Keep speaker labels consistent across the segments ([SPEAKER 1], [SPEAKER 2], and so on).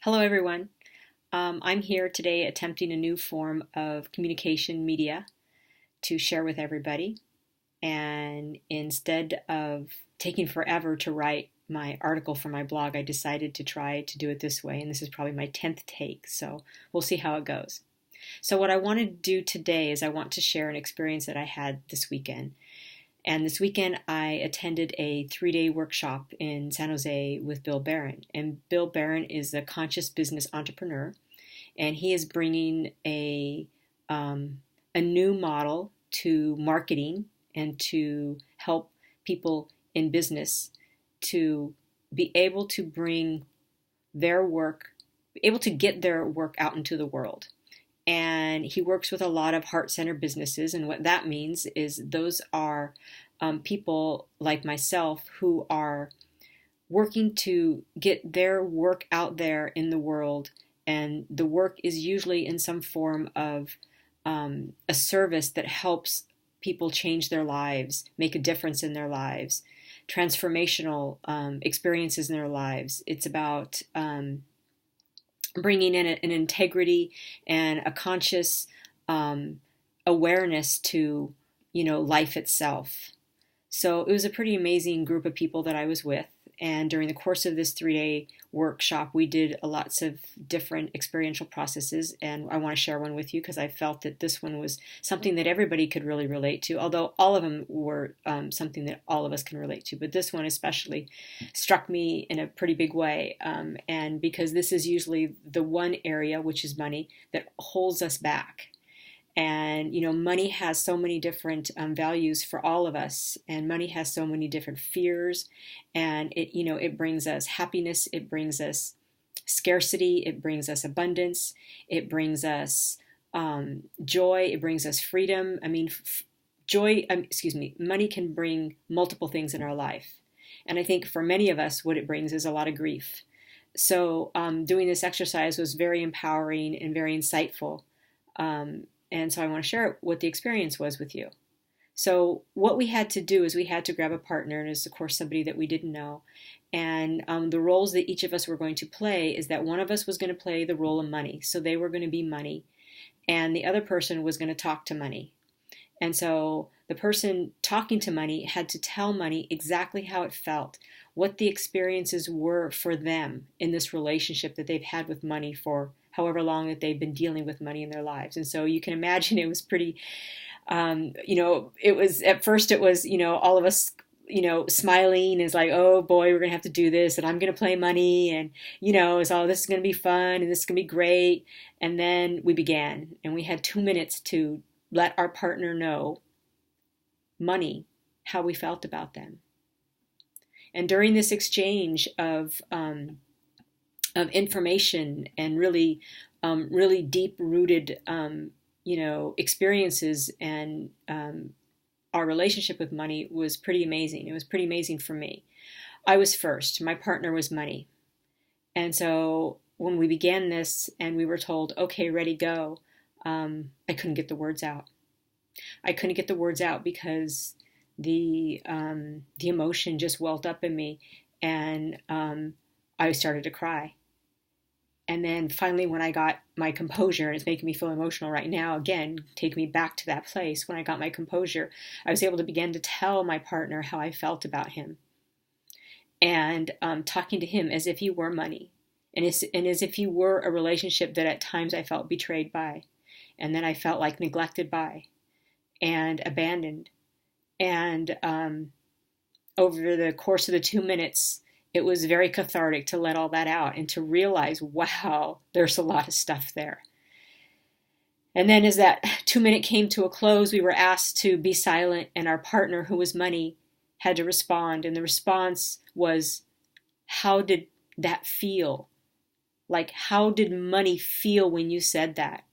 [SPEAKER 1] Hello, everyone. I'm here today attempting a new form of communication media to share with everybody. And instead of taking forever to write my article for my blog, I decided to try to do it this way. And this is probably my 10th take, so we'll see how it goes. So, what I want to do today is I want to share an experience that I had this weekend. And this weekend, I attended a 3-day workshop in San Jose with Bill Barron. And Bill Barron is a conscious business entrepreneur, and he is bringing a new model to marketing and to help people in business to be able to bring their work, able to get their work out into the world. And he works with a lot of heart-centered businesses, and what that means is those are people like myself who are working to get their work out there in the world, and the work is usually in some form of a service that helps people change their lives, make a difference in their lives, transformational experiences in their lives. It's about bringing in an integrity and a conscious awareness to, life itself. So it was a pretty amazing group of people that I was with. And during the course of this 3-day workshop, we did lots of different experiential processes. And I want to share one with you because I felt that this one was something that everybody could really relate to, although all of them were something that all of us can relate to. But this one especially struck me in a pretty big way. And because this is usually the one area, which is money, that holds us back. And, money has so many different values for all of us, and money has so many different fears, and it brings us happiness, it brings us scarcity, it brings us abundance, it brings us joy, it brings us freedom. Money can bring multiple things in our life. And I think for many of us, what it brings is a lot of grief. So doing this exercise was very empowering and very insightful. And so I want to share what the experience was with you. So what we had to do is we had to grab a partner, and it's of course somebody that we didn't know. And the roles that each of us were going to play is that one of us was going to play the role of money. So they were going to be money, and the other person was going to talk to money. And so the person talking to money had to tell money exactly how it felt, what the experiences were for them in this relationship that they've had with money for however long that they've been dealing with money in their lives. And so you can imagine it was pretty, it was, at first it was, all of us, smiling is like, oh boy, we're going to have to do this, and I'm going to play money, and, it's all, this is going to be fun, and this is going to be great. And then we began, and we had 2 minutes to let our partner know, money, how we felt about them. And during this exchange of information and really deep-rooted, experiences, and our relationship with money was pretty amazing. It was pretty amazing for me. I was first. My partner was money. And so when we began this and we were told, okay, ready, go, I couldn't get the words out. I couldn't get the words out because the emotion just welled up in me, and I started to cry. And then finally, when I got my composure, and it's making me feel emotional right now, again, take me back to that place. When I got my composure, I was able to begin to tell my partner how I felt about him, and talking to him as if he were money, and as if he were a relationship that at times I felt betrayed by, and then I felt like neglected by, and abandoned. And over the course of the 2 minutes, it was very cathartic to let all that out and to realize, wow, there's a lot of stuff there. And then as that 2 minute came to a close, we were asked to be silent, and our partner, who was money, had to respond. And the response was, how did that feel? Like, how did money feel when you said that?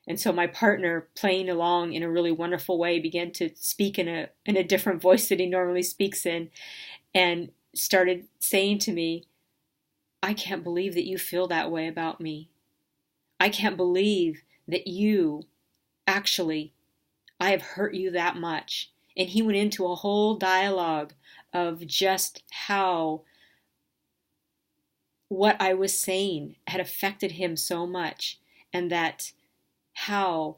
[SPEAKER 1] And so my partner, playing along in a really wonderful way, began to speak in a different voice that he normally speaks in, and started saying to me, I can't believe that you feel that way about me. I can't believe that you actually, I have hurt you that much. And he went into a whole dialogue of just how what I was saying had affected him so much, and that how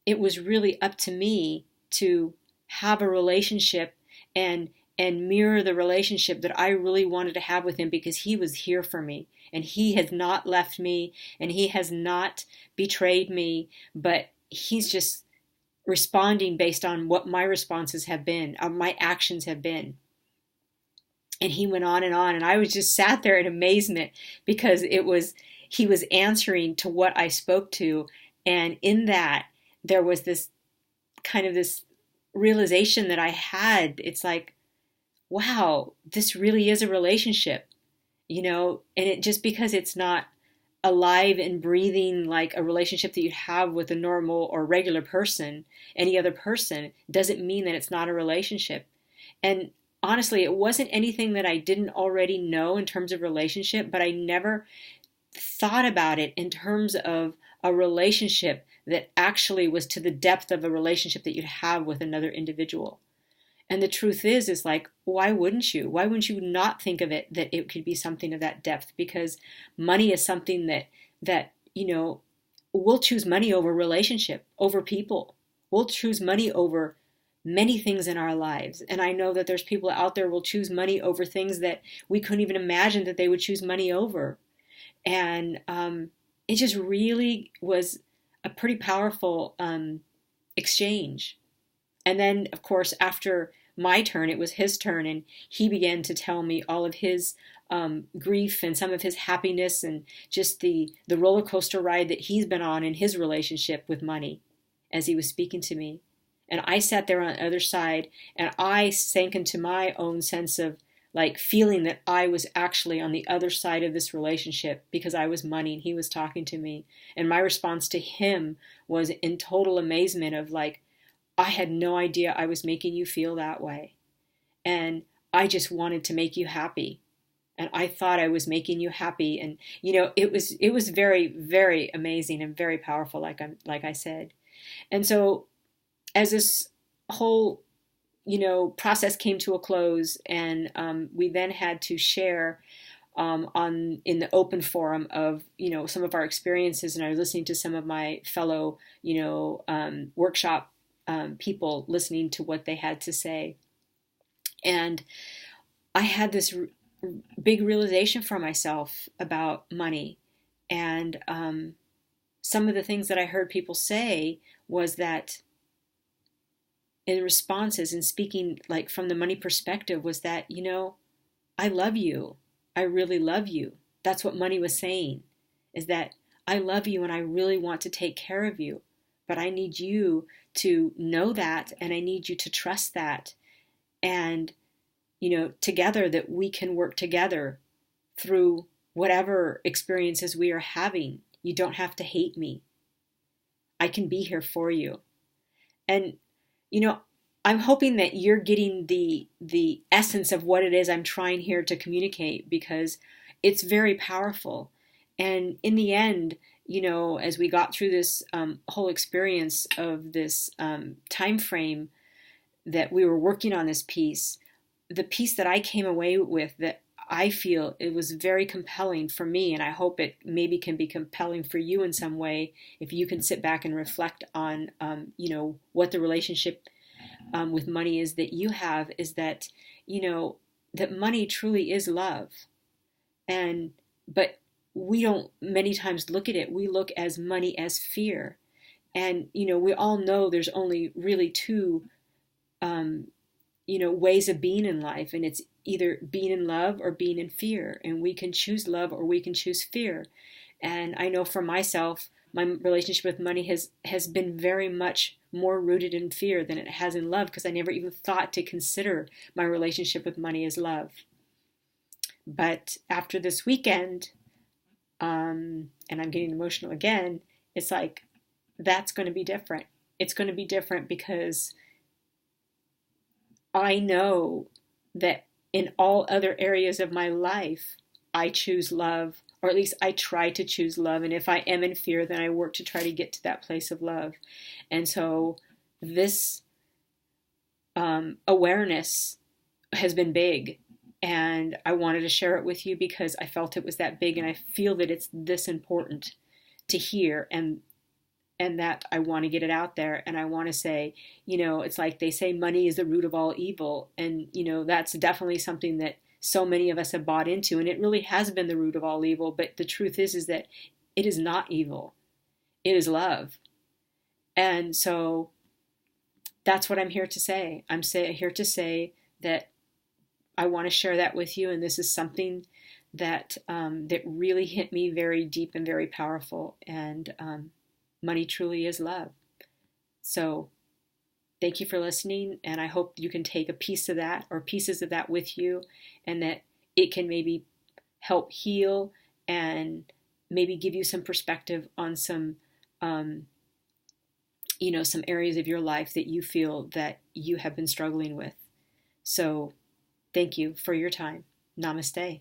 [SPEAKER 1] it was really up to me to have a relationship and mirror the relationship that I really wanted to have with him, because he was here for me and he has not left me and he has not betrayed me, but he's just responding based on what my responses have been, my actions have been. And he went on, and I was just sat there in amazement, because he was answering to what I spoke to. And in that, there was this kind of this realization that I had. It's like, wow, this really is a relationship, and it just because it's not alive and breathing like a relationship that you have with a normal or regular person, any other person, doesn't mean that it's not a relationship. And honestly, it wasn't anything that I didn't already know in terms of relationship, but I never thought about it in terms of a relationship that actually was to the depth of a relationship that you'd have with another individual. And the truth is like, why wouldn't you? Why wouldn't you not think of it that it could be something of that depth? Because money is something that we'll choose money over relationship, over people. We'll choose money over many things in our lives. And I know that there's people out there who will choose money over things that we couldn't even imagine that they would choose money over. And it just really was a pretty powerful exchange. And then, of course, after my turn, it was his turn, and he began to tell me all of his grief and some of his happiness and just the roller coaster ride that he's been on in his relationship with money as he was speaking to me. And I sat there on the other side, and I sank into my own sense of like feeling that I was actually on the other side of this relationship, because I was money and he was talking to me. And my response to him was in total amazement of like, I had no idea I was making you feel that way. And I just wanted to make you happy. And I thought I was making you happy. And, it was very, very amazing and very powerful, like I said. And so as this whole, process came to a close, and we then had to share in the open forum of, some of our experiences. And I was listening to some of my fellow, workshop people, listening to what they had to say. And I had this big realization for myself about money. And some of the things that I heard people say was that in responses and speaking like from the money perspective was that, I love you. I really love you. That's what money was saying, is that I love you and I really want to take care of you. But I need you to know that, and I need you to trust that. And, together that we can work together through whatever experiences we are having. You don't have to hate me. I can be here for you. And, I'm hoping that you're getting the essence of what it is I'm trying here to communicate, because it's very powerful. And in the end, as we got through this whole experience of this time frame that we were working on this piece, the piece that I came away with that I feel it was very compelling for me, and I hope it maybe can be compelling for you in some way if you can sit back and reflect on, what the relationship with money is that you have, is that, that money truly is love. But we don't many times look at it. We look as money as fear. And, we all know there's only really two, ways of being in life. And it's either being in love or being in fear. And we can choose love or we can choose fear. And I know for myself, my relationship with money has been very much more rooted in fear than it has in love, because I never even thought to consider my relationship with money as love. But after this weekend, and I'm getting emotional again, it's like, that's going to be different. It's going to be different because I know that in all other areas of my life, I choose love, or at least I try to choose love. And if I am in fear, then I work to try to get to that place of love. And so this awareness has been big. And I wanted to share it with you because I felt it was that big, and I feel that it's this important to hear, and that I want to get it out there. And I want to say, it's like they say money is the root of all evil. And, that's definitely something that so many of us have bought into, and it really has been the root of all evil. But the truth is that it is not evil. It is love. And so that's what I'm here to say. I'm here to say that I want to share that with you. And this is something that that really hit me very deep and very powerful. And money truly is love. So thank you for listening. And I hope you can take a piece of that or pieces of that with you, and that it can maybe help heal and maybe give you some perspective on some some areas of your life that you feel that you have been struggling with. So thank you for your time. Namaste.